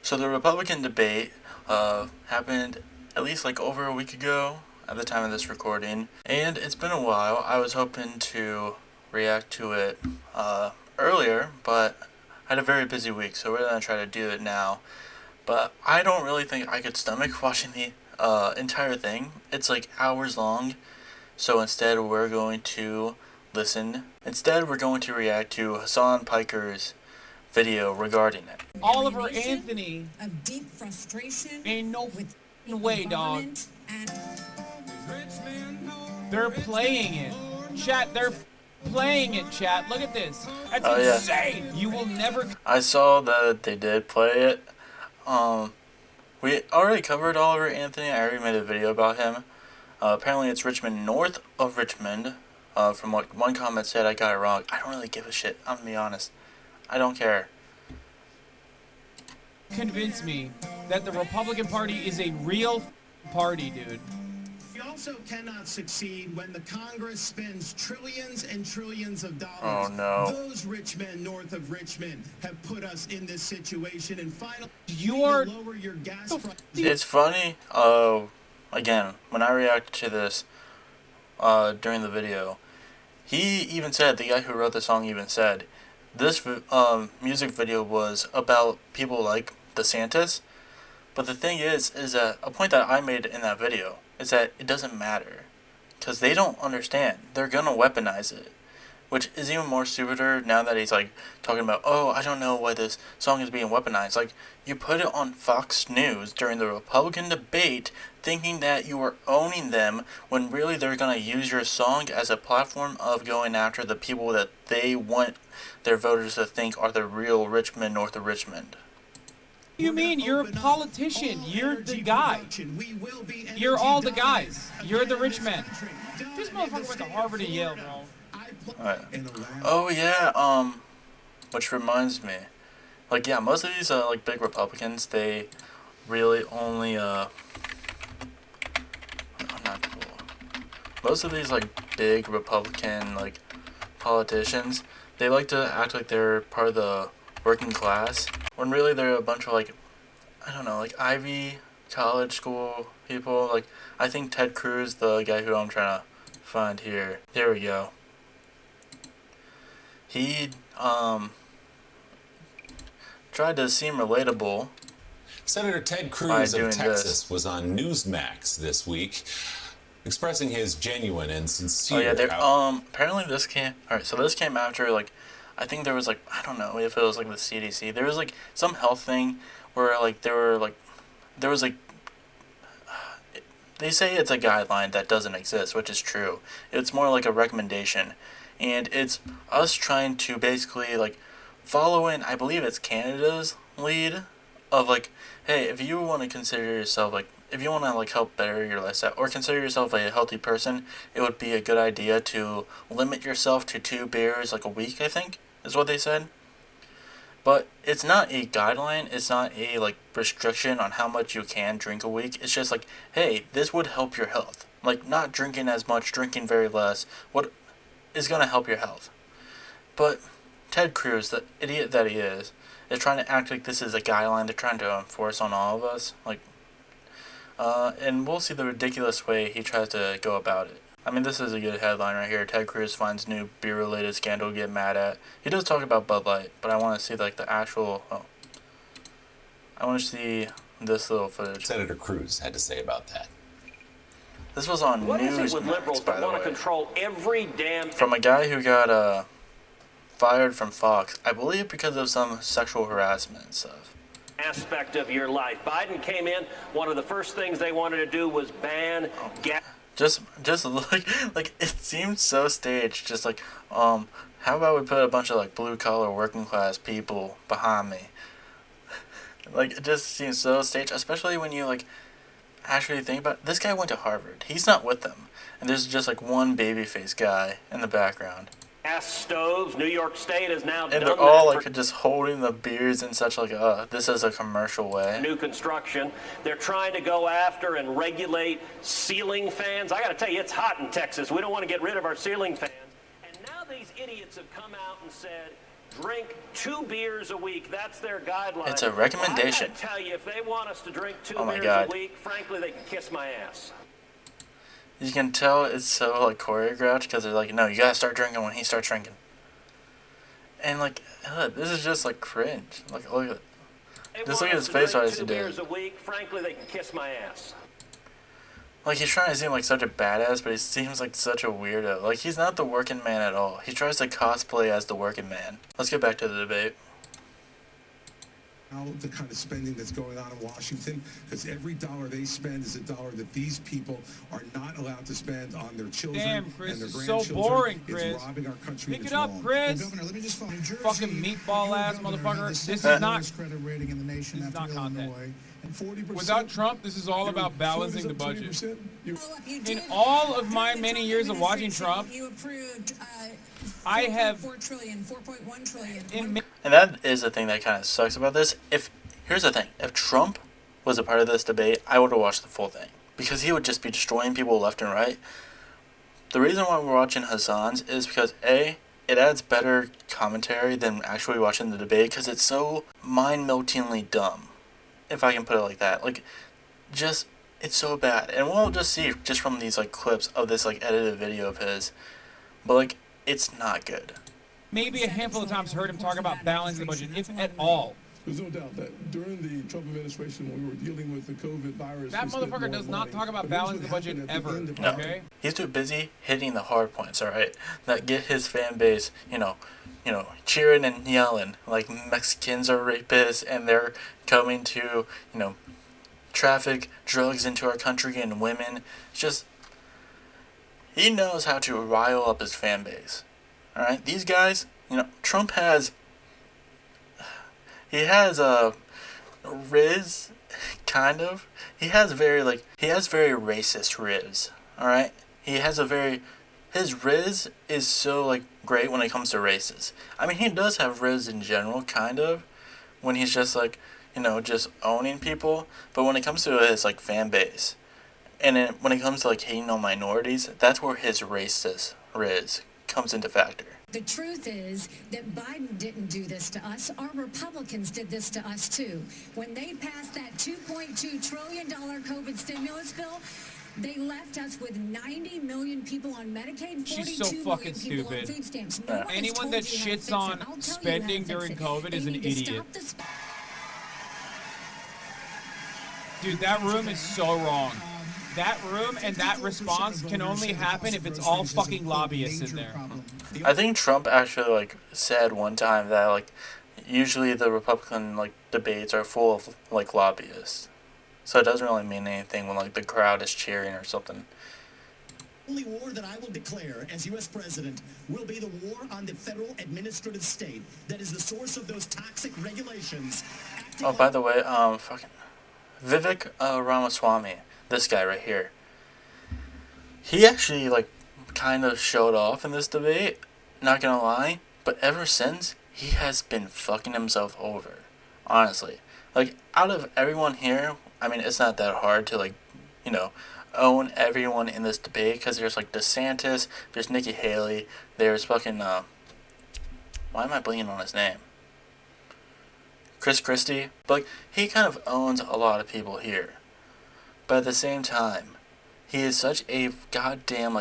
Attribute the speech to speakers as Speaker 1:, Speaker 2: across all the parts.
Speaker 1: So the Republican debate happened at least like over a week ago at the time of this recording, and it's been a while. I was hoping to react to it earlier, but I had a very busy week, so we're going to try to do it now. But I don't really think I could stomach watching the entire thing. It's like hours long, so instead we're going to react to Hassan Piker's video regarding it.
Speaker 2: Oliver Anthony
Speaker 3: of deep frustration
Speaker 2: ain't no
Speaker 3: with
Speaker 2: way, dog.
Speaker 3: And
Speaker 2: They're playing it. Chat, they're playing it, chat. Look at this. That's insane. Yeah. You will never...
Speaker 1: I saw that they did play it. We already covered Oliver Anthony. I already made a video about him. Apparently it's Richmond, north of Richmond. From what one comment said, I got it wrong. I don't really give a shit. I'm gonna be honest. I don't care.
Speaker 2: Convince me that the Republican Party is a real party, dude.
Speaker 4: We also cannot succeed when the Congress spends trillions and trillions of dollars.
Speaker 1: Oh no.
Speaker 4: Those rich men north of Richmond have put us in this situation, and finally lower your gas price.
Speaker 1: It's funny, again, when I reacted to this during the video, he even said, the guy who wrote the song even said, this music video was about people like DeSantis, but the thing is that a point that I made in that video is that it doesn't matter, because they don't understand. They're gonna weaponize it, which is even more stupider now that he's like talking about, oh, I don't know why this song is being weaponized. Like, you put it on Fox News during the Republican debate thinking that you were owning them, when really they're gonna use your song as a platform of going after the people that they want their voters to think are the real Richmond, north of Richmond.
Speaker 2: You mean you're a politician? You're the guy. You're all the guys. You're the rich men. This motherfucker went to Harvard and Yale, bro.
Speaker 1: Right. Oh yeah. Which reminds me, like, yeah, most of these like big Republicans, they really only not cool. Most of these like big Republican like politicians, they like to act like they're part of the working class, when really they're a bunch of like, I don't know, like Ivy college school people. Like, I think Ted Cruz, the guy who I'm trying to find here, there we go. He tried to seem relatable.
Speaker 5: Senator Ted Cruz of Texas was on Newsmax this week, expressing his genuine and sincere.
Speaker 1: Oh yeah, apparently this came. All right, so this came after, like, I think there was like, I don't know if it was like the CDC. There was like some health thing where like there was like, they say it's a guideline that doesn't exist, which is true. It's more like a recommendation, and it's us trying to basically like follow in, I believe it's Canada's lead of like, hey, if you want to consider yourself like, if you want to like help better your lifestyle or consider yourself a healthy person, it would be a good idea to limit yourself to 2 beers like a week, I think is what they said. But it's not a guideline, it's not a like restriction on how much you can drink a week. It's just like, hey, this would help your health. Like, not drinking as much, drinking very less, what is going to help your health. But Ted Cruz, the idiot that he is trying to act like this is a guideline they're trying to enforce on all of us. Like, and we'll see the ridiculous way he tries to go about it. I mean, this is a good headline right here. Ted Cruz finds new beer-related scandal to get mad at. He does talk about Bud Light, but I want to see like the actual. I want to see this little footage.
Speaker 5: Senator Cruz had to say about that.
Speaker 1: This was on Newsmax, by the way.
Speaker 6: Control every damn
Speaker 1: from a guy who got fired from Fox, I believe because of some sexual harassment and stuff.
Speaker 6: Aspect of your life. Biden came in. One of the first things they wanted to do was ban gas.
Speaker 1: Just look, like, it seems so staged. Just like, how about we put a bunch of like blue collar working class people behind me? Like, it just seems so staged, especially when you like actually think about it. This guy went to Harvard. He's not with them, and there's just like one babyface guy in the background.
Speaker 6: Gas stoves. New York State has now done
Speaker 1: and they're all like just holding the beers in such like this is a commercial way.
Speaker 6: New construction. They're trying to go after and regulate ceiling fans. I got to tell you, it's hot in Texas. We don't want to get rid of our ceiling fans. And now these idiots have come out and said drink 2 beers a week. That's their guideline.
Speaker 1: It's a recommendation.
Speaker 6: I tell you, if they want us to drink 2
Speaker 1: Oh my
Speaker 6: beers
Speaker 1: God.
Speaker 6: a week, frankly, they can kiss my ass.
Speaker 1: You can tell it's so like choreographed because they're like, no, you gotta start drinking when he starts drinking. And like, this is just like cringe. Like, look at it. Just look at his face while he's doing it.
Speaker 6: A week, frankly, they can kiss my ass.
Speaker 1: Like, he's trying to seem like such a badass, but he seems like such a weirdo. Like, he's not the working man at all. He tries to cosplay as the working man. Let's get back to the debate.
Speaker 4: The kind of spending that's going on in Washington, because every dollar they spend is a dollar that these people are not allowed to spend on their children.
Speaker 2: Damn, Chris,
Speaker 4: and their
Speaker 2: it's
Speaker 4: grandchildren.
Speaker 2: so boring, Chris.
Speaker 4: It's robbing our country.
Speaker 2: Pick it up, Chris.
Speaker 7: Well, Governor, let me just follow. New Jersey,
Speaker 2: fucking meatball ass motherfucker. This is not
Speaker 7: credit rating in the nation after
Speaker 2: not content.
Speaker 7: Illinois. And 40%.
Speaker 2: Without Trump, this is all about balancing the budget.
Speaker 3: You
Speaker 2: In
Speaker 3: did
Speaker 2: all of
Speaker 3: during
Speaker 2: my
Speaker 3: the
Speaker 2: many
Speaker 3: Trump
Speaker 2: years of watching
Speaker 3: administration,
Speaker 2: Trump,
Speaker 3: you approved
Speaker 2: I have
Speaker 3: 4 trillion, 4.1 trillion.
Speaker 1: And that is the thing that kind of sucks about this. Here's the thing. If Trump was a part of this debate, I would have watched the full thing. Because he would just be destroying people left and right. The reason why we're watching Hassan's is because, A, it adds better commentary than actually watching the debate because it's so mind-meltingly dumb. If I can put it like that. Like, just, it's so bad. And we'll just see just from these, like, clips of this, like, edited video of his. But, like, it's not good.
Speaker 2: Maybe a handful of times heard him talk about balancing the budget, if at all.
Speaker 8: There's no doubt that during the Trump administration, when we were dealing with the COVID virus,
Speaker 2: That motherfucker does not talk about balancing the budget ever,
Speaker 1: No.
Speaker 2: okay?
Speaker 1: He's too busy hitting the hard points, alright? That get his fan base, you know, cheering and yelling. Like Mexicans are rapists and they're coming to, traffic drugs into our country and women. It's just, he knows how to rile up his fan base. Alright? These guys, Trump has, he has a Riz, kind of. He has very racist Riz, alright? His Riz is so, great when it comes to races. I mean, he does have Riz in general, kind of, when he's just, just owning people. But when it comes to his, fan base, and then when it comes to, hating on minorities, that's where his racist Riz comes into factor.
Speaker 3: The truth is that Biden didn't do this to us. Our Republicans did this to us, too. When they passed that $2.2 trillion COVID stimulus bill, they left us with 90 million people on Medicaid, 42
Speaker 2: She's so fucking
Speaker 3: million people
Speaker 2: stupid.
Speaker 3: on food stamps. No one has
Speaker 2: Anyone
Speaker 3: told
Speaker 2: that
Speaker 3: you how to
Speaker 2: shits
Speaker 3: fix it.
Speaker 2: on
Speaker 3: I'll tell you how to
Speaker 2: spending
Speaker 3: fix
Speaker 2: during
Speaker 3: it.
Speaker 2: COVID
Speaker 3: They
Speaker 2: is an
Speaker 3: need to
Speaker 2: idiot.
Speaker 3: stop the
Speaker 2: Dude, that room is so wrong. That room and that response can only happen if it's all fucking lobbyists in there.
Speaker 1: I think Trump actually said one time that usually the Republican debates are full of lobbyists. So it doesn't really mean anything when the crowd is cheering or something.
Speaker 9: The only war that I will declare as U.S. President will be the war on the federal administrative state that is the source of those toxic regulations.
Speaker 1: Oh, by the way, Vivek Ramaswamy, this guy right here, he actually kind of showed off in this debate, not gonna lie, but ever since, he has been fucking himself over, honestly. Out of everyone here, I mean, it's not that hard to own everyone in this debate, because there's DeSantis, there's Nikki Haley, there's fucking why am I blinking on his name? Chris Christie. But he kind of owns a lot of people here. But at the same time, he is such a goddamn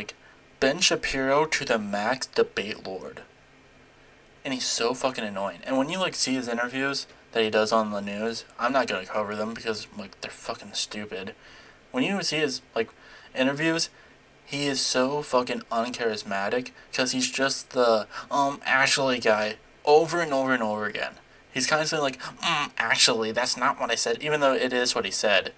Speaker 1: Ben Shapiro to the max debate lord. And he's so fucking annoying. And when you see his interviews that he does on the news, I'm not gonna cover them because they're fucking stupid. When you see his interviews, he is so fucking uncharismatic because he's just the actually guy over and over and over again. He's constantly actually, that's not what I said, even though it is what he said.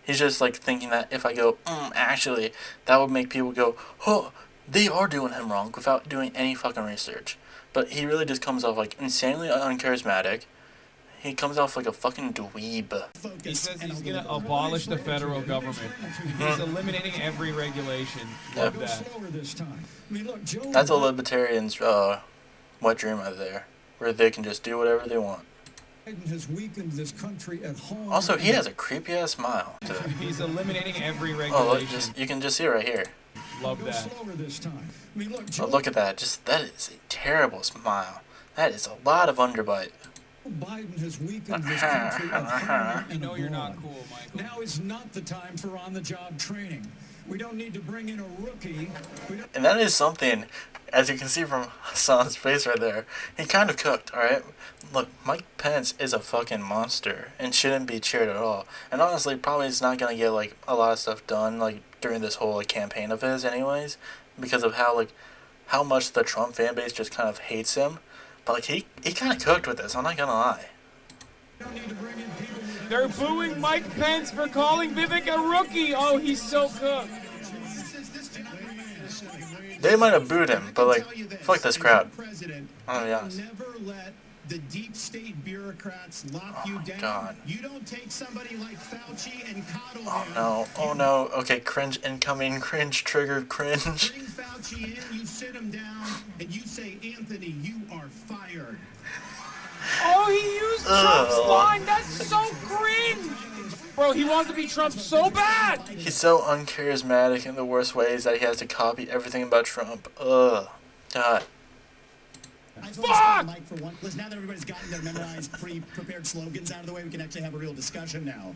Speaker 1: He's just thinking that if I go, actually, that would make people go, oh, they are doing him wrong without doing any fucking research. But he really just comes off insanely uncharismatic. He comes off like a fucking dweeb.
Speaker 2: He says he's gonna abolish the federal government. He's eliminating every regulation. Love that.
Speaker 1: That's a libertarian's wet dream right there, where they can just do whatever they want.
Speaker 7: Has weakened this country at home.
Speaker 1: Also, he has a creepy ass smile.
Speaker 2: He's eliminating every
Speaker 1: Oh,
Speaker 2: regulation.
Speaker 1: you can just see it right here.
Speaker 2: Love that.
Speaker 1: Oh, look at that. That is a terrible smile. That is a lot of underbite.
Speaker 7: Biden has weakened this country at home and
Speaker 2: No, you're not
Speaker 7: abroad.
Speaker 2: cool, Michael.
Speaker 7: Now is not the time for on-the-job training. We don't need to bring in a rookie.
Speaker 1: And that is something, as you can see from Hassan's face right there, he kind of cooked, alright? Look, Mike Pence is a fucking monster and shouldn't be cheered at all. And honestly, probably is not going to get, like, a lot of stuff done, like, during this whole, like, campaign of his anyways, because of how, like, how much the Trump fan base just kind of hates him. But, like, he kind of cooked with this, I'm not going to lie.
Speaker 2: They're booing Mike Pence for calling Vivek a rookie. Oh, he's so cooked.
Speaker 1: They might have booed him, but, like, fuck this crowd. I'm gonna be honest.
Speaker 9: Never let the deep state bureaucrats lock you down.
Speaker 1: God.
Speaker 9: You don't take somebody like Fauci and coddle
Speaker 1: Oh
Speaker 9: him.
Speaker 1: no, oh no, okay, cringe incoming, cringe trigger, cringe.
Speaker 9: Bring Fauci in, you sit him down, and you say, Anthony, you are fired.
Speaker 2: Oh, he used Trump's line. That's so cringe. Bro, he wants to be Trump so bad.
Speaker 1: He's so uncharismatic in the worst ways that he has to copy everything about Trump. Ugh. God.
Speaker 2: Fuck!
Speaker 9: Mike for one. Listen, now that everybody's gotten their memorized, pre-prepared slogans out of the way, we can actually have a real discussion now.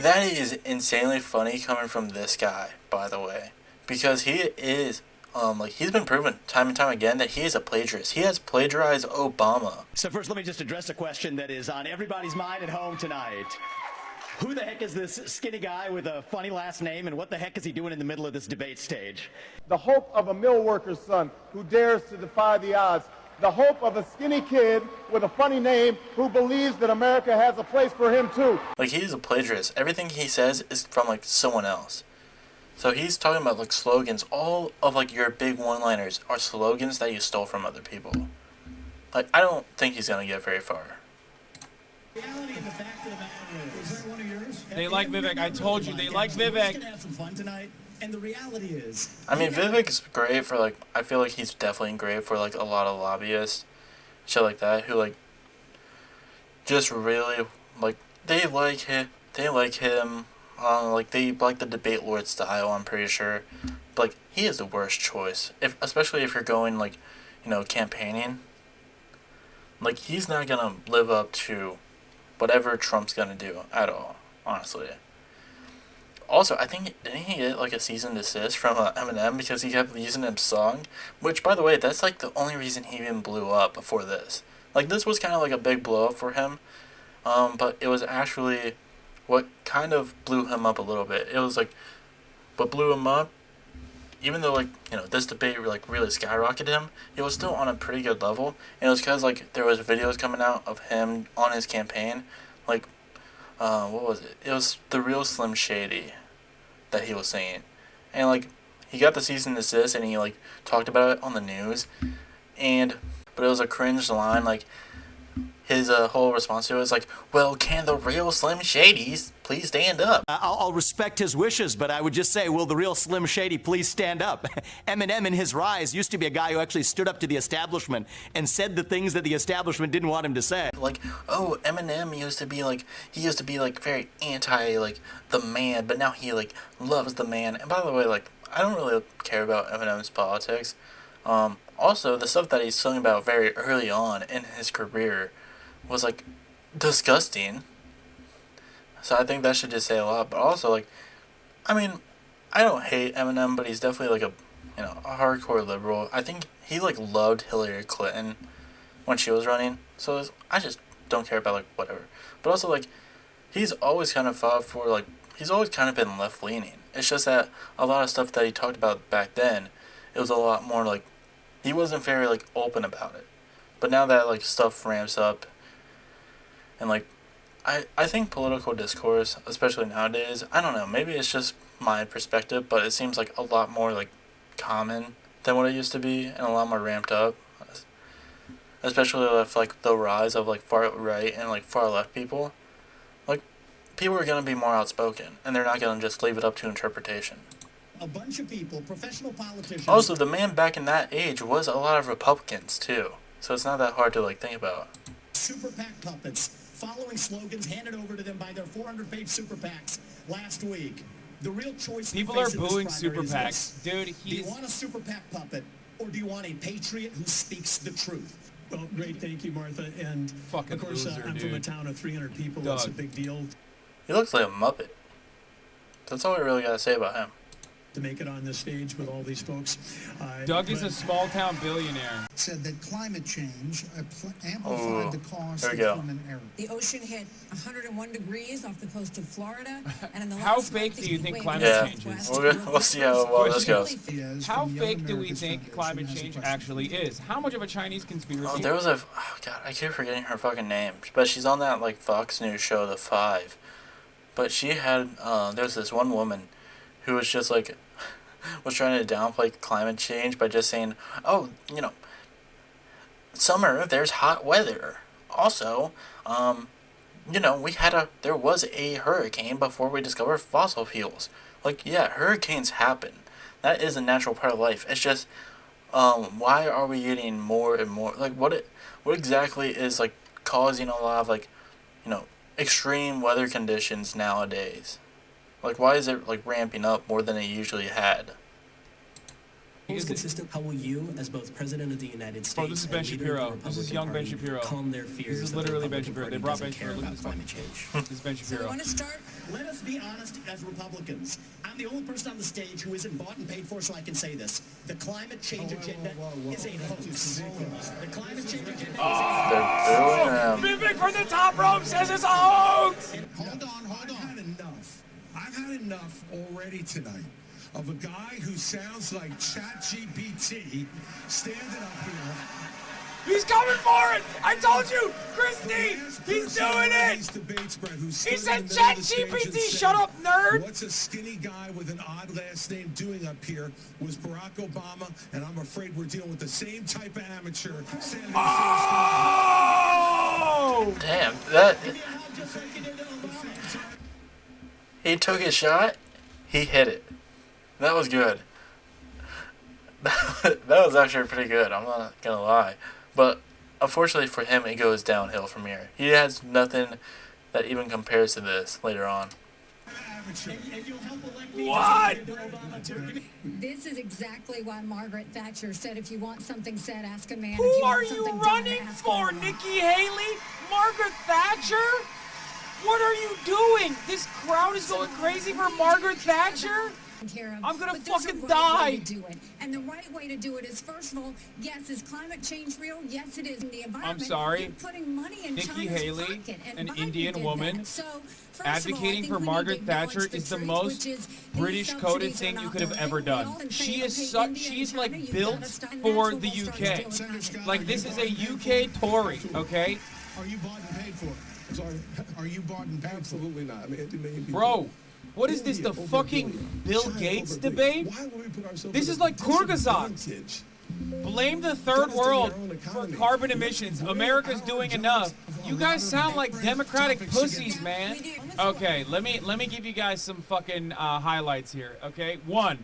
Speaker 1: That is insanely funny coming from this guy, by the way. Because he is, like, he's been proven time and time again that he is a plagiarist. He has plagiarized Obama.
Speaker 10: So first, let me just address a question that is on everybody's mind at home tonight. Who the heck is this skinny guy with a funny last name, and what the heck is he doing in the middle of this debate stage?
Speaker 11: The hope of a mill worker's son who dares to defy the odds. The hope of a skinny kid with a funny name who believes that America has a place for him too.
Speaker 1: Like, he's a plagiarist. Everything he says is from, like, someone else. So he's talking about, like, slogans. All of, like, your big one-liners are slogans that you stole from other people. Like, I don't think he's gonna get very far.
Speaker 2: They like Vivek. I told you, they like Vivek.
Speaker 9: We're gonna have some fun tonight, and the reality is,
Speaker 1: I mean, Vivek's great for, like, I feel like he's definitely great for, like, a lot of lobbyists, shit like that, who, like, just really, like, they like him, like, they like the debate lord style, I'm pretty sure, but, like, he is the worst choice, especially if you're going, like, you know, campaigning. Like, he's not gonna live up to whatever Trump's gonna do at all, honestly. Also, I think, didn't he get, like, a cease and desist from Eminem because he kept using his song? Which, by the way, that's, like, the only reason he even blew up before this. Like, this was kind of like a big blow up for him, but it was actually what kind of blew him up a little bit. It was, like, what blew him up, even though, like, you know, this debate, like, really skyrocketed him, it was still on a pretty good level, and it was because, like, there was videos coming out of him on his campaign, like, what was it? It was The Real Slim Shady that he was singing, and, like, he got the cease and desist, and he, like, talked about it on the news, but it was a cringe line, like, his whole response to it was like, well, can the real Slim Shadys please stand up?
Speaker 10: I'll respect his wishes, but I would just say, will the real Slim Shady please stand up? Eminem in his rise used to be a guy who actually stood up to the establishment and said the things that the establishment didn't want him to say.
Speaker 1: Like, oh, Eminem used to be like very anti, like, the man, but now he, like, loves the man. And by the way, like, I don't really care about Eminem's politics. Also, the stuff that he's sung about very early on in his career was, like, disgusting. So I think that should just say a lot. But also, like, I mean, I don't hate Eminem, but he's definitely, like, a hardcore liberal. I think he, like, loved Hillary Clinton when she was running. So I just don't care about, like, whatever. But also, like, he's always kind of fought for, like, he's always kind of been left-leaning. It's just that a lot of stuff that he talked about back then, it was a lot more, like, he wasn't very, like, open about it. But now that, like, stuff ramps up, and, like, I think political discourse, especially nowadays, I don't know, maybe it's just my perspective, but it seems like a lot more, like, common than what it used to be, and a lot more ramped up. Especially with, like, the rise of, like, far right and, like, far left people. Like, people are going to be more outspoken, and they're not going to just leave it up to interpretation.
Speaker 9: a bunch of people, professional politicians.
Speaker 1: Also, the man back in that age was a lot of Republicans, too. So it's not that hard to, like, think about.
Speaker 9: Super PAC puppets, following slogans handed over to them by their 400-page super PACs last week. The real choice.
Speaker 2: People are booing super PACs. Dude,
Speaker 9: do you want a super PAC puppet, or do you want a patriot who speaks the truth? Well, great, thank you, Martha. And
Speaker 2: Fucking
Speaker 9: of course,
Speaker 2: loser,
Speaker 9: I'm
Speaker 2: dude.
Speaker 9: from a town of 300 people.
Speaker 2: Doug.
Speaker 9: It's a big deal
Speaker 1: He looks like a Muppet. That's all I really gotta say about him.
Speaker 9: to make it on this stage with all these folks.
Speaker 2: Doug is a small-town billionaire.
Speaker 12: Said that climate change amplified the cost of human error.
Speaker 3: The ocean hit 101 degrees off the coast of Florida, and in the
Speaker 2: How
Speaker 3: last
Speaker 2: fake
Speaker 3: month,
Speaker 2: do you
Speaker 3: the
Speaker 2: think
Speaker 3: heat
Speaker 2: climate
Speaker 3: wave
Speaker 2: change
Speaker 3: west
Speaker 2: is?
Speaker 1: We'll see how well this goes.
Speaker 2: How fake do we think climate change actually is? How much of a Chinese conspiracy?
Speaker 1: Oh, there was a... Oh, God, I keep forgetting her fucking name. But she's on that, like, Fox News show, The Five. But she had... there's this one woman who was just, like... was trying to downplay climate change by just saying, oh, you know, summer, there's hot weather. Also, you know, there was a hurricane before we discovered fossil fuels. Like, yeah, hurricanes happen. That is a natural part of life. It's just, why are we getting more and more, like, what exactly is, like, causing a lot of, like, you know, extreme weather conditions nowadays? Like, why is it, like, ramping up more than it usually had?
Speaker 13: Consistent. How will you, as both President of the United States,
Speaker 2: Oh, this is Ben Shapiro. This is young Ben Shapiro.
Speaker 13: calm their fears?
Speaker 2: This is literally Ben Shapiro. They brought Ben Shapiro.
Speaker 13: Care
Speaker 2: Look at
Speaker 13: about
Speaker 2: this
Speaker 13: climate change.
Speaker 2: This is Ben Shapiro.
Speaker 9: Let us be honest as Republicans. I'm the only person on the stage who isn't bought and paid for, so I can say this. The climate change agenda is a hoax. The climate change agenda is a hoax.
Speaker 2: Vivek from the top rope says it's a hoax!
Speaker 4: Hold on. I've had enough already tonight of a guy who sounds like ChatGPT standing up here.
Speaker 2: He's coming for it! I told you! Christy! He's doing it! He said ChatGPT! Shut up, nerd!
Speaker 4: What's a skinny guy with an odd last name doing up here was Barack Obama, and I'm afraid we're dealing with the same type of amateur.
Speaker 2: Oh!
Speaker 1: Damn, that... He took his shot, he hit it. That was good. That was actually pretty good, I'm not gonna lie. But unfortunately for him, it goes downhill from here. He has nothing that even compares to this later on.
Speaker 2: What?
Speaker 3: This is exactly why Margaret Thatcher said, if you want something said, ask a man.
Speaker 2: Who are you running for, Nikki Haley? Margaret Thatcher? What are you doing? This crowd is going crazy for Margaret Thatcher? I'm gonna fucking die.
Speaker 3: And the right way to do it is, first of all, yes, is climate change real? Yes, it is in the environment.
Speaker 2: I'm sorry.
Speaker 3: You're putting money in
Speaker 2: Nikki
Speaker 3: China's
Speaker 2: Haley,
Speaker 3: pocket, and
Speaker 2: an
Speaker 3: Biden
Speaker 2: Indian
Speaker 3: did
Speaker 2: woman,
Speaker 3: that. So,
Speaker 2: advocating for Margaret Thatcher is the most British coded thing you could have ever done. She is like built for the UK. Like, this is a UK Tory, okay?
Speaker 4: Are you bought and paid for? Sorry, are you bought and paid for? Absolutely not. I mean, 50 million people.
Speaker 2: Bro, what is this, the fucking Bill Gates debate? This is like Kyrgyzstan. Blame the third world for carbon emissions. America's doing enough. You guys sound like Democratic pussies, man. Okay, let me give you guys some fucking highlights here. Okay, one,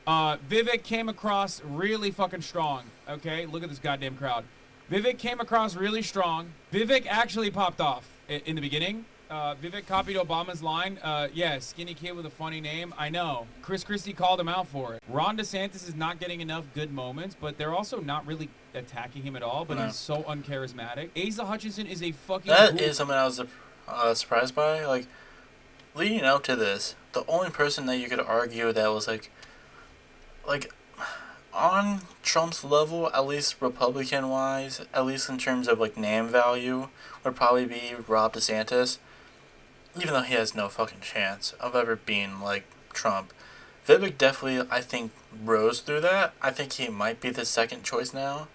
Speaker 2: Vivek came across really fucking strong. Okay, look at this goddamn crowd. Vivek came across really strong. Vivek actually popped off in the beginning. Vivek copied Obama's line. Yeah, skinny kid with a funny name. I know. Chris Christie called him out for it. Ron DeSantis is not getting enough good moments, but they're also not really attacking him at all, but he's so uncharismatic. Asa Hutchinson is a fucking...
Speaker 1: That is something I was surprised by. Like, leading up to this, the only person that you could argue that was, like on Trump's level, at least Republican-wise, at least in terms of, like, name value, would probably be Rob DeSantis. Even though he has no fucking chance of ever being like Trump. Vivek definitely, I think, rose through that. I think he might be the second choice now.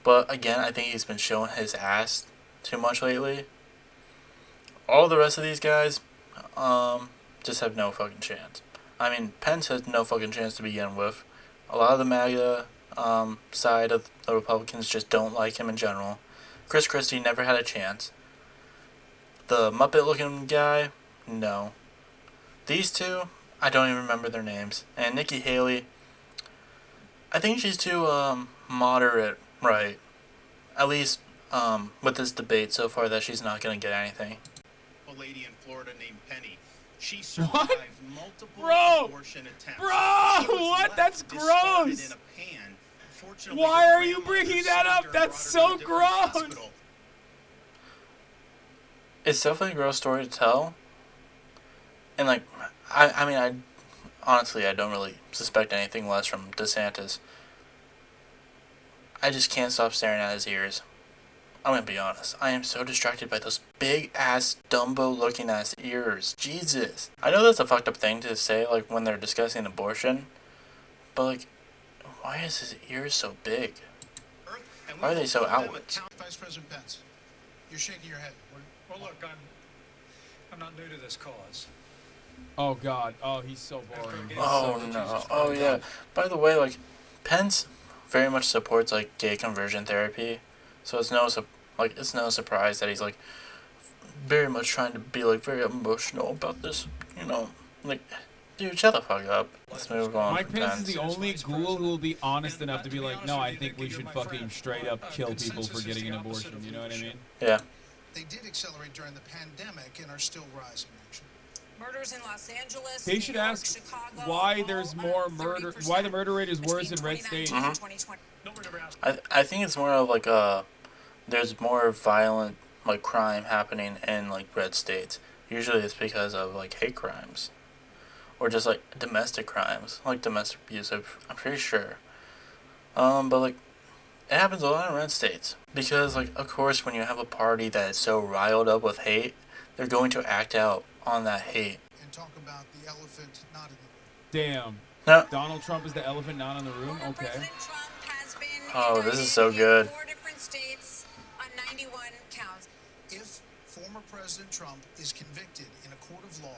Speaker 1: But again, I think he's been showing his ass too much lately. All the rest of these guys, just have no fucking chance. I mean, Pence has no fucking chance to begin with. A lot of the MAGA side of the Republicans just don't like him in general. Chris Christie never had a chance. The Muppet-looking guy, no. These two, I don't even remember their names. And Nikki Haley, I think she's too moderate, right? At least with this debate so far, that she's not going to get anything.
Speaker 14: A lady in Florida named Penny. She survived multiple abortion attempts.
Speaker 2: Bro, what? That's gross.
Speaker 14: In a pan
Speaker 2: Why are you bringing that up? That's so gross.
Speaker 1: It's definitely a gross story to tell. And like, I mean, I honestly, I don't really suspect anything less from DeSantis. I just can't stop staring at his ears. I'm gonna be honest. I am so distracted by those big ass Dumbo looking ass ears. Jesus. I know that's a fucked up thing to say, like when they're discussing abortion, but like, why is his ears so big? Why are they so outwards?
Speaker 14: Vice President Pence, you're shaking your head.
Speaker 7: Well, look, I'm not new to this cause.
Speaker 2: Oh God. Oh, he's so boring.
Speaker 1: Oh no. Oh yeah. By the way, like, Pence very much supports like gay conversion therapy, so it's no surprise that he's like very much trying to be like very emotional about this. You know, like, dude, shut the fuck up. Let's move on.
Speaker 2: Mike Pence is the only ghoul who will be honest enough to be like, no, I think we should fucking straight up kill people for getting an abortion. You know what I mean?
Speaker 1: Yeah.
Speaker 14: They did accelerate during the pandemic and are still rising, actually.
Speaker 15: Murders in Los Angeles.
Speaker 2: They should ask
Speaker 15: Chicago,
Speaker 2: why there's more murder, why the murder rate is worse in red states.
Speaker 1: I think it's more of like there's more violent like crime happening in like red states. Usually it's because of like hate crimes, or just like domestic crimes, like domestic abuse. I'm pretty sure. But like, it happens a lot in red states because like, of course, when you have a party that is so riled up with hate, they're going to act out on that hate.
Speaker 14: And talk about the elephant not in the room.
Speaker 2: Damn.
Speaker 1: No.
Speaker 2: Donald Trump is the elephant not in the room? Okay.
Speaker 1: Oh, this is so good.
Speaker 15: 4 different states on 91 counts.
Speaker 14: If former President Trump is convicted in a court of law,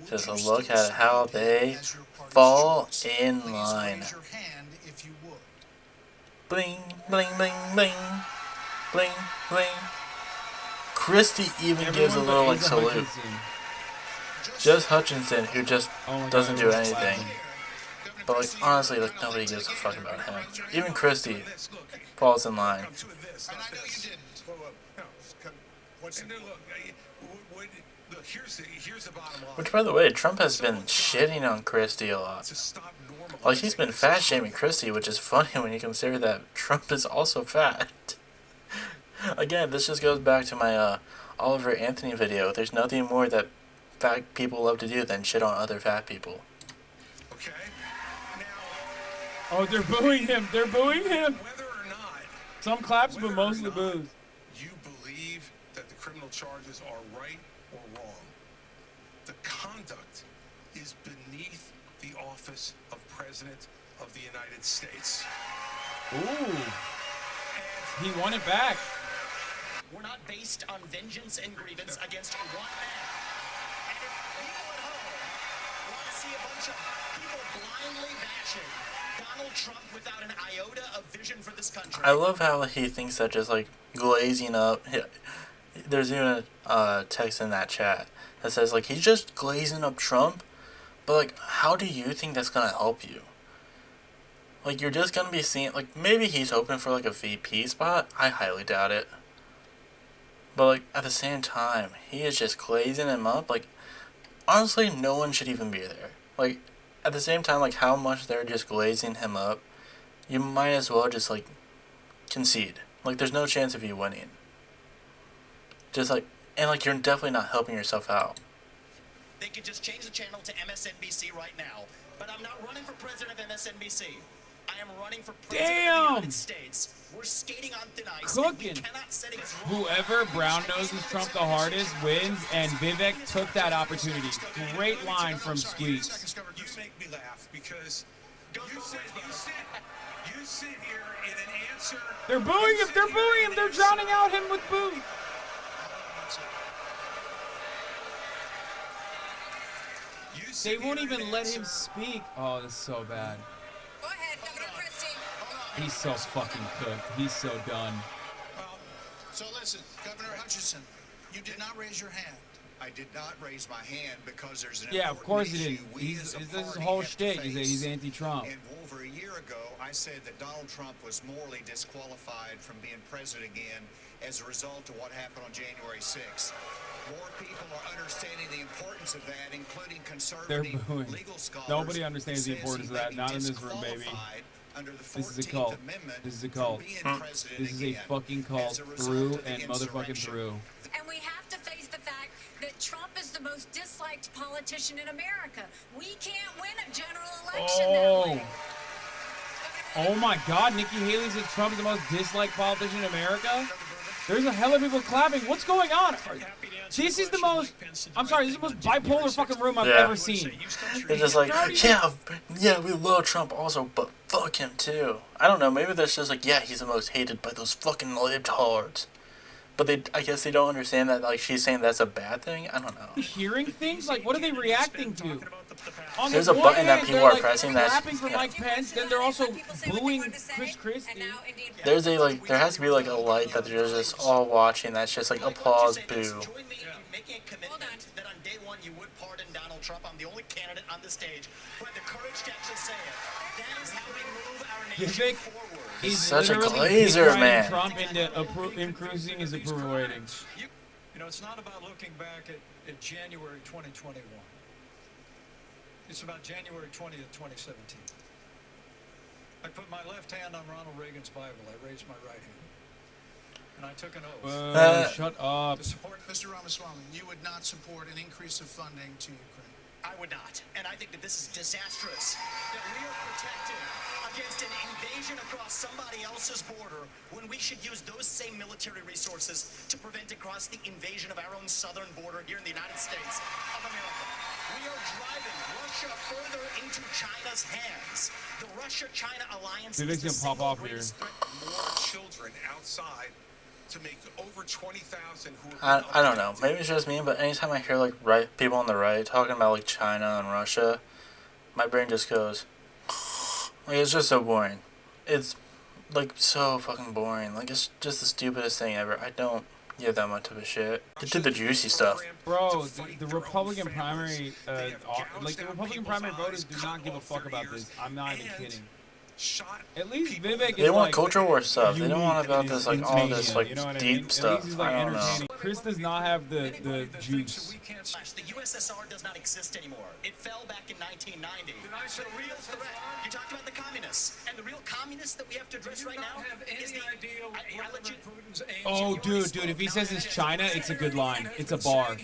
Speaker 1: Just a look at how they fall in line.
Speaker 14: raise your hand if you would.
Speaker 1: Bling, bling, bling, bling, bling, bling. Christie even gives a little like salute. Just Hutchinson, who just doesn't do anything. But like, honestly, like, nobody gives a fuck about him. Even Christie falls in line. Which, by the way, Trump has been shitting on Christie a lot. Like, he's been fat shaming Christie, which is funny when you consider that Trump is also fat. Again, this just goes back to my Oliver Anthony video. There's nothing more that fat people love to do than shit on other fat people.
Speaker 2: Oh, they're booing him. They're booing him. Some claps, but mostly boos.
Speaker 4: You believe that the criminal charges are right or wrong. The conduct is beneath the office of President of the United States.
Speaker 2: Ooh. He won it back.
Speaker 9: We're not based on vengeance and grievance against one man. And if people at home want to see a bunch of people blindly bashing Donald Trump without an iota of vision for this country.
Speaker 1: I love how he thinks that just like glazing up. There's even a text in that chat that says like he's just glazing up Trump, but like, how do you think that's gonna help you? Like, you're just gonna be seeing like, maybe he's hoping for like a VP spot. I highly doubt it. But like, at the same time, he is just glazing him up. Like, honestly, no one should even be there. Like, at the same time, like how much they're just glazing him up, you might as well just like concede. Like, there's no chance of you winning. Just like, and like, you're definitely not helping yourself out.
Speaker 9: They could just change the channel to MSNBC right now. But I'm not running for president of MSNBC. I am running for president of the United States. We're skating on thin ice.
Speaker 2: Cooking. Whoever brown noses Trump the hardest wins, and Vivek took that opportunity. Great line from Squeaks.
Speaker 4: You make me laugh because you sit here in an answer.
Speaker 2: They're booing him. They're booing him. They're drowning out him with boo. They won't even let him speak. Oh, this is so bad.
Speaker 15: Go ahead, Governor Christie.
Speaker 2: He's so fucking cooked. He's so done.
Speaker 14: So listen, Governor Hutchinson, you did not raise your hand.
Speaker 16: I did not raise my hand because there's an
Speaker 2: yeah, of course he
Speaker 16: issue.
Speaker 2: didn't. This is a whole shtick. He's anti-Trump.
Speaker 16: And over a year ago, I said that Donald Trump was morally disqualified from being president again as a result of what happened on January 6th. More people are understanding the importance of that, including conservative legal scholars.
Speaker 2: Nobody understands the importance of that. Not in this room, baby.
Speaker 16: under the
Speaker 2: This is a
Speaker 16: 14th
Speaker 2: cult.
Speaker 16: Amendment
Speaker 2: This is a
Speaker 16: from
Speaker 2: cult.
Speaker 16: being president
Speaker 2: This is a
Speaker 16: again
Speaker 2: fucking cult
Speaker 16: as a result
Speaker 2: through
Speaker 16: of the
Speaker 2: and motherfucking
Speaker 16: insurrection.
Speaker 2: through.
Speaker 3: And we have to face the fact that Trump is the most disliked politician in America. We can't win a general election that way.
Speaker 2: Oh my God, Nikki Haley said Trump's the most disliked politician in America? There's a hell of people clapping. What's going on? This is the most, I'm sorry, this is the most bipolar fucking room I've ever seen.
Speaker 1: They're just like, yeah, we love Trump also, but fuck him too. I don't know, maybe that's just like, yeah, he's the most hated by those fucking libtards. But I guess they don't understand that, like, she's saying that's a bad thing? I don't know.
Speaker 2: Hearing things? Like, what are they reacting to? On
Speaker 1: There's
Speaker 2: the
Speaker 1: a
Speaker 2: one
Speaker 1: button that
Speaker 2: hand,
Speaker 1: people
Speaker 2: they're,
Speaker 1: are
Speaker 2: like,
Speaker 1: pressing that...
Speaker 2: clapping for Mike Pence, then they're also booing Chris Christie.
Speaker 1: There's a, like, there has to be, like, a light that they're just all watching that's just, like, applause, boo.
Speaker 9: Making a commitment that on day one you would pardon Donald Trump. I'm the only candidate on the stage who had the courage to actually say it. That is how we move our nation forward.
Speaker 2: He's
Speaker 1: such a
Speaker 2: literally
Speaker 1: glazer, man.
Speaker 2: Trump into increasing his approval ratings.
Speaker 7: You know, it's not about looking back at January 2021. It's about January 20th, 2017. I put my left hand on Ronald Reagan's Bible. I raised my right hand. And I took an oath.
Speaker 2: Shut up.
Speaker 14: To support Mr. Ramaswamy, you would not support an increase of funding to Ukraine.
Speaker 9: I would not. And I think that this is disastrous. That we are protected against an invasion across somebody else's border when we should use those same military resources to prevent across the invasion of our own southern border here in the United States of America. We are driving Russia further into China's hands. The Russia-China alliance
Speaker 2: Dude,
Speaker 9: is the
Speaker 2: gonna pop off here.
Speaker 4: More children outside to make over 20,000 who
Speaker 1: I don't know. Maybe it's just me, but anytime I hear, like, people on the right talking about, like, China and Russia, my brain just goes... Like, it's just so boring. It's, like, so fucking boring. Like, it's just the stupidest thing ever. I don't give that much of a shit. They did the juicy stuff.
Speaker 2: Bro, the Republican primary, like, the Republican primary voters do not give a fuck about this. I'm not even kidding. At least Vivek is
Speaker 1: They want
Speaker 2: like,
Speaker 1: culture war stuff. They don't want about this, like,
Speaker 2: in
Speaker 1: all
Speaker 2: mania,
Speaker 1: this, like,
Speaker 2: you know what I
Speaker 1: deep
Speaker 2: mean? At
Speaker 1: stuff.
Speaker 2: least he's, like,
Speaker 1: I don't know.
Speaker 2: entertaining. Chris does not have the juice.
Speaker 9: The USSR does not exist anymore. It fell back in 1990. The real threat, you talked about the communists, and the real communists that we have to address right now is the...
Speaker 2: Oh, dude, if he says it's China, it's a good line. It's a bar.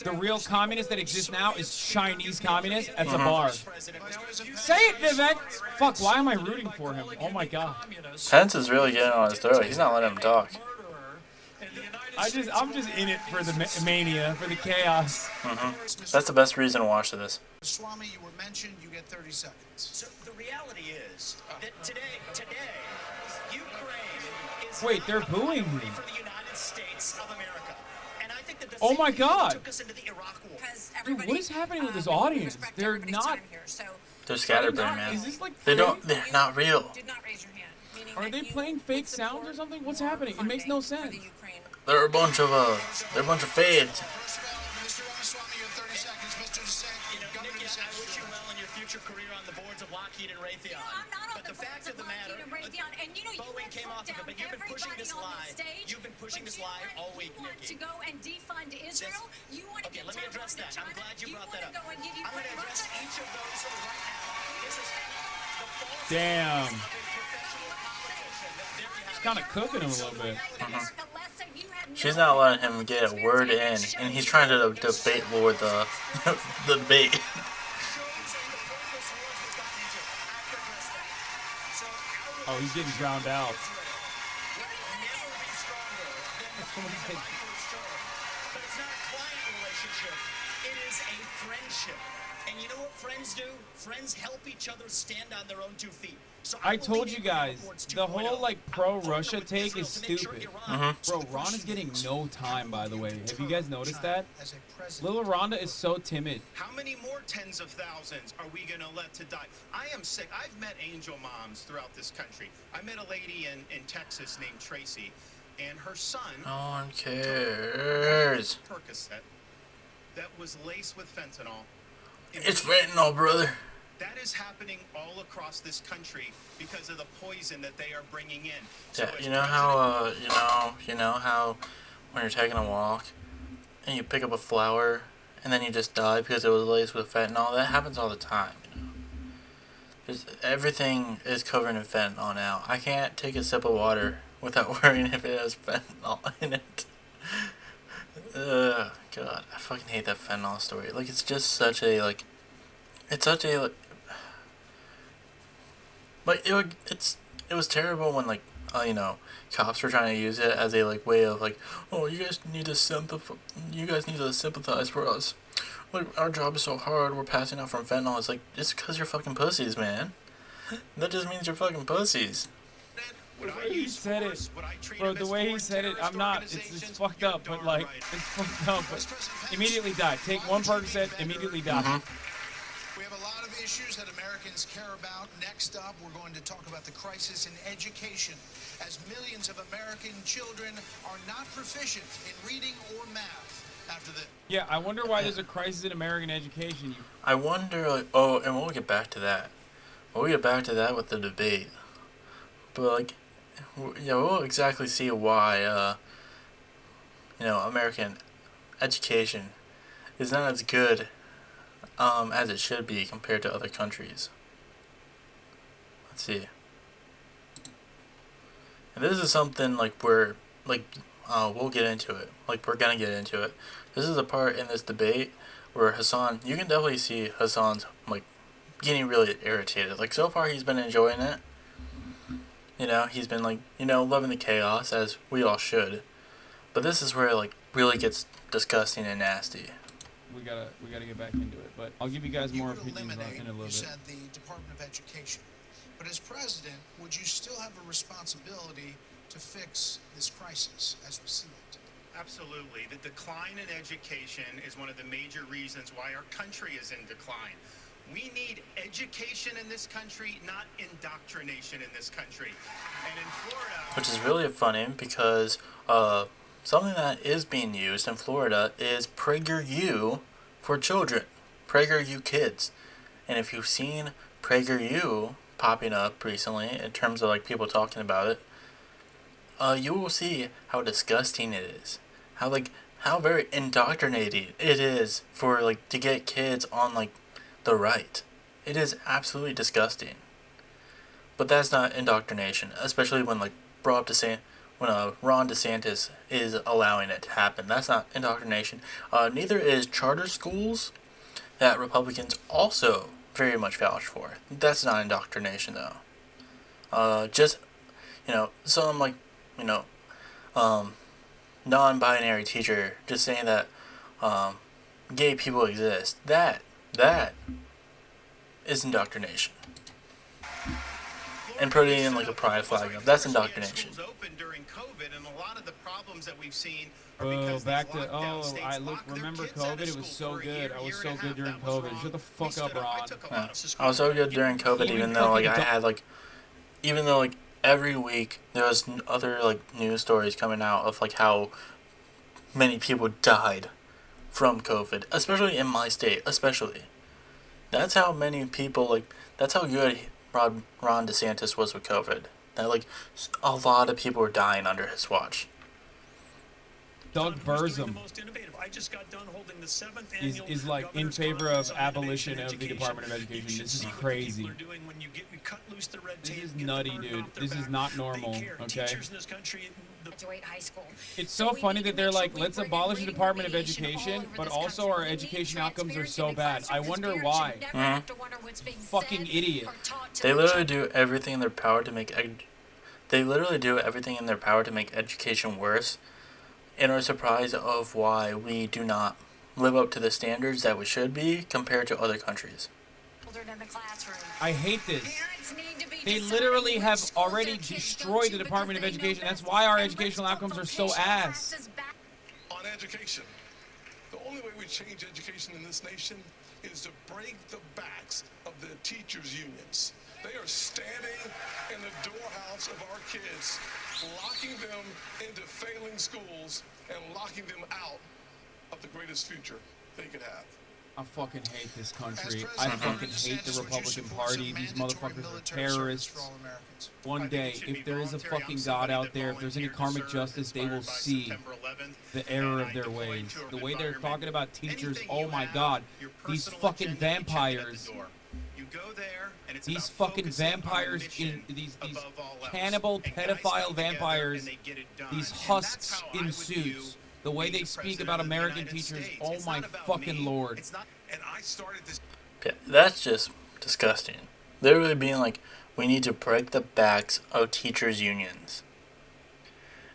Speaker 2: The real communist that exists now is Chinese communist. That's a bar. Say it, Vivek! Fuck, why am I rooting for him? Oh my god.
Speaker 1: Pence is really getting on his throat. He's not letting him talk.
Speaker 2: I'm just in it for the mania, for the chaos.
Speaker 1: That's the best reason to watch this.
Speaker 14: Swami, you were mentioned. You get 30 seconds.
Speaker 9: So the reality is that today, Ukraine is
Speaker 2: Wait, they're booing me.
Speaker 9: for the United States of America. And I think that the
Speaker 2: Oh my
Speaker 9: same people
Speaker 2: god.
Speaker 9: took us into the Iraq War.
Speaker 2: Dude, what is happening with this audience? They're not...
Speaker 1: They're scatterbrained, man.
Speaker 2: Is this like
Speaker 1: They're
Speaker 2: fake?
Speaker 1: not real.
Speaker 2: Are they playing fake sounds or something? What's happening? It makes no sense.
Speaker 1: They're a bunch of fads.
Speaker 14: Mr. Ramaswamy, you have 30 seconds. Mr. Desai, Governor
Speaker 9: Nikki, I wish you well in your future career on the boards of Lockheed and Raytheon. But the fact of the matter, Boeing came off of it, but you've been pushing this lie. You've been pushing this lie all week, Nikki.
Speaker 3: To go and defund Israel, you want to
Speaker 9: Okay, let me address that. I'm glad you brought that up. I'm going to address each of those right now. This is the false
Speaker 2: Damn.
Speaker 9: professional competition.
Speaker 2: It's kind of cooking him a little bit.
Speaker 1: She's not letting him get a word in, and he's trying to debate Lord the debate.
Speaker 2: Oh, he's getting drowned out.
Speaker 9: But it's not a client relationship. It is a friendship. And you know what friends do? Friends help each other stand on their own 2 feet. So
Speaker 2: I told you guys, the whole like pro-Russia take is stupid. Bro, Ron is getting no time, by the way. Have you guys noticed that? Little Rhonda is so timid.
Speaker 17: How many more tens of thousands are we going to let to die? I am sick. I've met angel moms throughout this country. I met a lady in Texas named Tracy, and her son...
Speaker 1: No one cares.
Speaker 17: Percocet that was laced with fentanyl.
Speaker 1: It's fentanyl, brother.
Speaker 17: That is happening all across this country because of the poison that they are bringing in. So
Speaker 1: Yeah, you know how when you're taking a walk and you pick up a flower and then you just die because it was laced with fentanyl? That happens all the time, you know. everything is covered in fentanyl now. I can't take a sip of water without worrying if it has fentanyl in it. God, I fucking hate that fentanyl story. Like, it's just such a, like, it's such a, like, it was terrible when, like, you know, cops were trying to use it as a, like, way of, like, oh, you guys need to sympathize for us. Like, our job is so hard, we're passing out from fentanyl. It's like, it's because you're fucking pussies, man. That just means you're fucking pussies.
Speaker 2: The way he said it, bro, the way he said it, it's fucked up, but like, it's fucked up, but immediately died. Take one Percocet, immediately died.
Speaker 14: We have a lot of issues that Americans care about. Next up, we're going to talk about the crisis in education, as millions of American children are not proficient in reading or math. After the
Speaker 2: yeah, I wonder why there's a crisis in American education.
Speaker 1: I wonder, like, oh, and we'll get back to that. We'll get back to that with the debate. But, like, yeah, we'll exactly see why, you know, American education is not as good as it should be compared to other countries. Let's see. And this is something, like, we'll get into it. Like, we're gonna get into it. This is a part in this debate where Hassan, you can definitely see Hassan's, like, getting really irritated. Like, so far he's been enjoying it. You know, he's been, like, you know, loving the chaos, as we all should. But this is where it, like, really gets disgusting and nasty.
Speaker 2: We gotta get back into it, but I'll give you guys more opinions in a little bit.
Speaker 14: You said the Department of Education. But as president, would you still have a responsibility to fix this crisis as we see it?
Speaker 17: Absolutely. The decline in education is one of the major reasons why our country is in decline. We need education in this country, not indoctrination in this country. And in Florida...
Speaker 1: Which is really funny because something that is being used in Florida is PragerU for children. PragerU kids. And if you've seen PragerU popping up recently in terms of, like, people talking about it, you will see how disgusting it is. How very indoctrinating it is for, like, to get kids on, like, the right. It is absolutely disgusting. But that's not indoctrination, especially when, like, Ron DeSantis is allowing it to happen. That's not indoctrination. Neither is charter schools that Republicans also very much vouch for. That's not indoctrination, though. Just, you know, some, like, you know, non-binary teacher just saying that gay people exist. That is indoctrination. And putting in, like, a pride flag up. That's indoctrination.
Speaker 17: Open during COVID, and a lot of the problems that we've seen are
Speaker 2: Oh,
Speaker 17: because
Speaker 2: back to remember COVID? It was so good. I was so good during COVID. Shut the fuck up, Ron.
Speaker 1: Yeah. I was so good during COVID, even though, like, I had, like, even though, like, every week there was other, like, news stories coming out of, like, how many people died from COVID, especially in my state, especially. That's how many people, like, that's how good Ron DeSantis was with COVID. That, like, a lot of people were dying under his watch.
Speaker 2: Doug Burzum is like in favor of abolition of the Department of Education. This is crazy. This is nutty, dude. This is not normal, okay? It's so funny that they're like, let's abolish the Department of Education, but also our education outcomes are so bad. I wonder why. Fucking idiot.
Speaker 1: They literally do everything in their power to make education worse, and are surprised of why we do not live up to the standards that we should be compared to other countries.
Speaker 2: I hate this. They literally have already destroyed the Department of Education. That's why our educational outcomes are so ass.
Speaker 8: On education, the only way we change education in this nation is to break the backs of the teachers' unions. They are standing in the doorhouse of our kids, locking them into failing schools and locking them out of the greatest future they could have.
Speaker 2: I fucking hate this country. I fucking hate the Republican Party. These motherfuckers are terrorists. One day, if there is a fucking God out there, if there's any karmic justice, they will see the error of their ways. The way they're talking about teachers, oh my God. These fucking vampires.
Speaker 17: You go there
Speaker 2: These fucking vampires, these cannibal, pedophile vampires, these husks in suits, the way they speak about American teachers, oh my fucking lord.
Speaker 4: And I started this.
Speaker 1: Yeah, that's just disgusting. Literally being like, we need to break the backs of teachers' unions.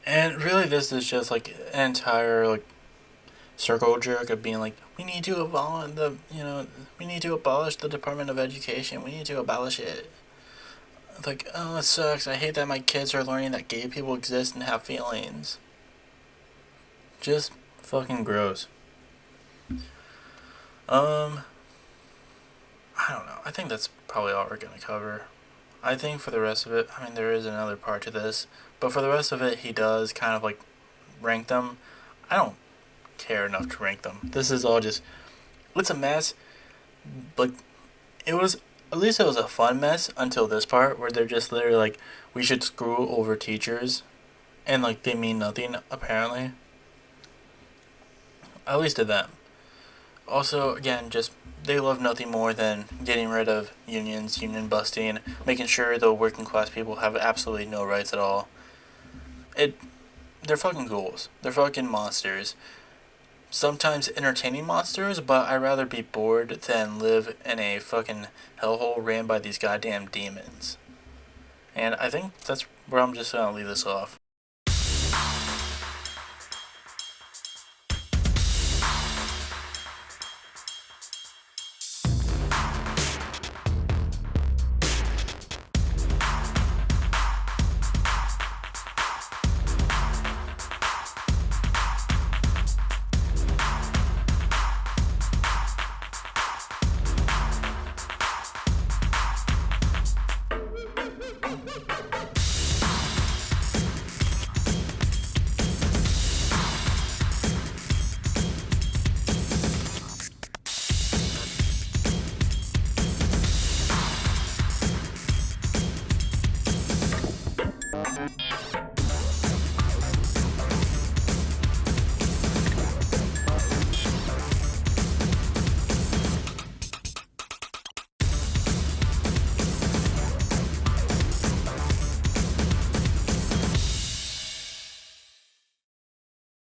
Speaker 1: And really this is just like an entire like circle jerk of being like, we need to we need to abolish the Department of Education. We need to abolish it. Like, oh, it sucks. I hate that my kids are learning that gay people exist and have feelings. Just fucking gross. I don't know. I think that's probably all we're gonna cover. I think for the rest of it, I mean, there is another part to this, but for the rest of it, he does kind of like rank them. I don't care enough to rank them. This is all just, it's a mess. Like, at least it was a fun mess until this part where they're just literally like, we should screw over teachers, and like they mean nothing apparently. At least to them. Also, again, just they love nothing more than getting rid of unions, union busting, making sure the working class people have absolutely no rights at all. They're fucking ghouls. They're fucking monsters. Sometimes entertaining monsters, but I'd rather be bored than live in a fucking hellhole ran by these goddamn demons. And I think that's where I'm just gonna leave this off.